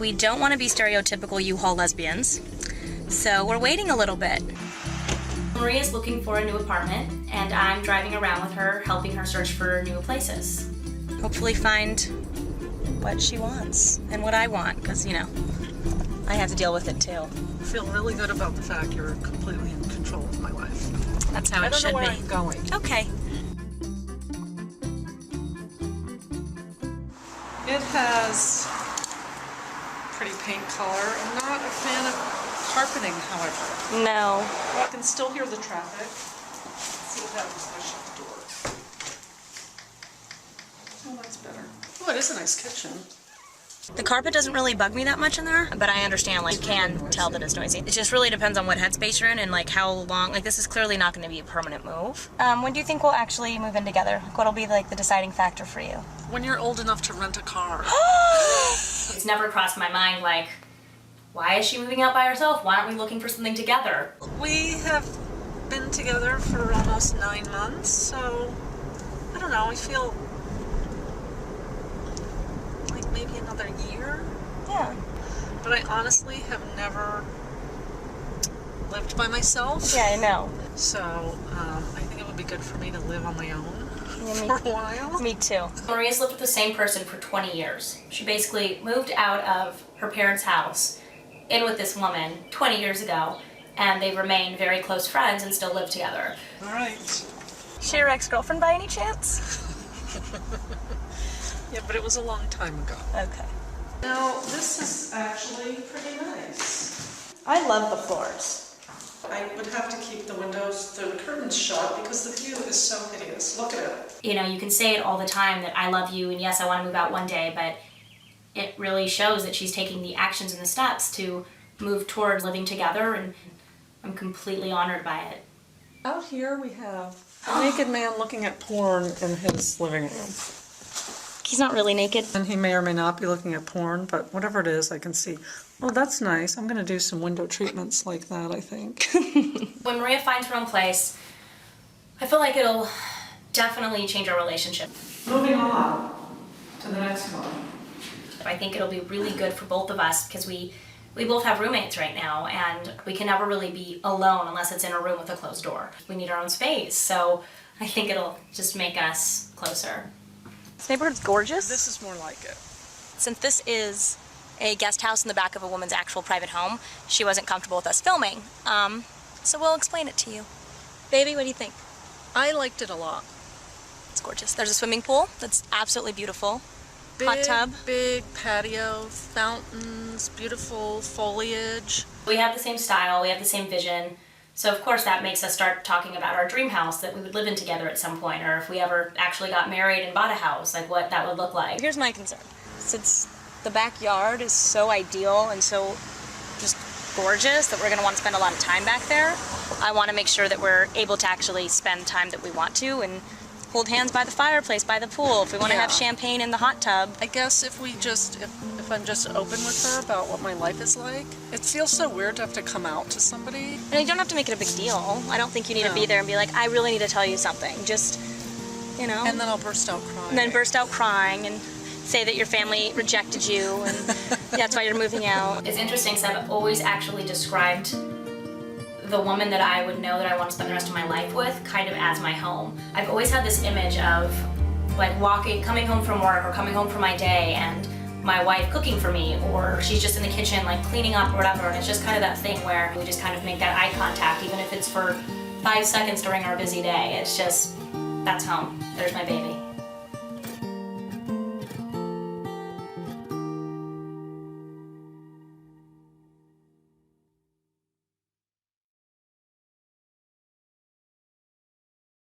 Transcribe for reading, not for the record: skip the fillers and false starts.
we don't want to be stereotypical U-Haul lesbians, so we're waiting a little bit. Maria's looking for a new apartment, and I'm driving around with her, helping her search for new places. Hopefully find what she wants and what I want, because, you know, I have to deal with it too. I feel really good about the fact you're completely in control of my life. That's how it should be. I don't know where I'm going. Okay. It has pretty paint color. I'm not a fan of carpeting, however. No. Well, I can still hear the traffic. Let's see what happens if I shut the door. Oh, that's better. Oh, it is a nice kitchen. The carpet doesn't really bug me that much in there, but I understand, like, you can tell that it's noisy. It just really depends on what headspace you're in and, like, how long, like, this is clearly not going to be a permanent move. When do you think we'll actually move in together? Like, what'll be, like, the deciding factor for you? When you're old enough to rent a car. It's never crossed my mind, like, why is she moving out by herself? Why aren't we looking for something together? We have been together for almost 9 months, so, I don't know, I feel like maybe another year. Yeah. But I honestly have never lived by myself. Yeah, I know. So I think it would be good for me to live on my own for a while. Me too. Maria's lived with the same person for 20 years. She basically moved out of her parents' house in with this woman 20 years ago, and they've remained very close friends and still live together. All right. She your ex-girlfriend by any chance? Yeah, but it was a long time ago. Okay. Now, this is actually pretty nice. I love the floors. I would have to keep the windows, the curtains shut because the view is so hideous. Look at it. You know, you can say it all the time that I love you and yes, I want to move out one day, but it really shows that she's taking the actions and the steps to move towards living together, and I'm completely honored by it. Out here we have a naked man looking at porn in his living room. He's not really naked. And he may or may not be looking at porn, but whatever it is, I can see. Oh, that's nice. I'm going to do some window treatments like that, I think. When Maria finds her own place, I feel like it'll definitely change our relationship. Moving on to the next one. I think it'll be really good for both of us because we both have roommates right now, and we can never really be alone unless it's in a room with a closed door. We need our own space, so I think it'll just make us closer. This neighborhood's gorgeous. This is more like it. Since this is a guest house in the back of a woman's actual private home, she wasn't comfortable with us filming. So we'll explain it to you. Baby, what do you think? I liked it a lot. It's gorgeous. There's a swimming pool that's absolutely beautiful. Hot tub. Big patio, fountains, beautiful foliage. We have the same style, we have the same vision. So of course that makes us start talking about our dream house that we would live in together at some point, or if we ever actually got married and bought a house, like what that would look like. Here's my concern. Since the backyard is so ideal and so just gorgeous that we're going to want to spend a lot of time back there, I want to make sure that we're able to actually spend time that we want to and hold hands by the fireplace, by the pool, if we want to have champagne in the hot tub. I guess if I'm just open with her about what my life is like, it feels so weird to have to come out to somebody. And you don't have to make it a big deal. I don't think you need to be there and be like, I really need to tell you something. Just, you know. And then I'll burst out crying. And then burst out crying and say that your family rejected you and that's why you're moving out. It's interesting because I've always actually described the woman that I would know that I want to spend the rest of my life with kind of as my home. I've always had this image of like coming home from work or coming home from my day and my wife cooking for me, or she's just in the kitchen like cleaning up or whatever, and it's just kind of that thing where we just kind of make that eye contact even if it's for 5 seconds during our busy day. It's just, that's home. There's my baby.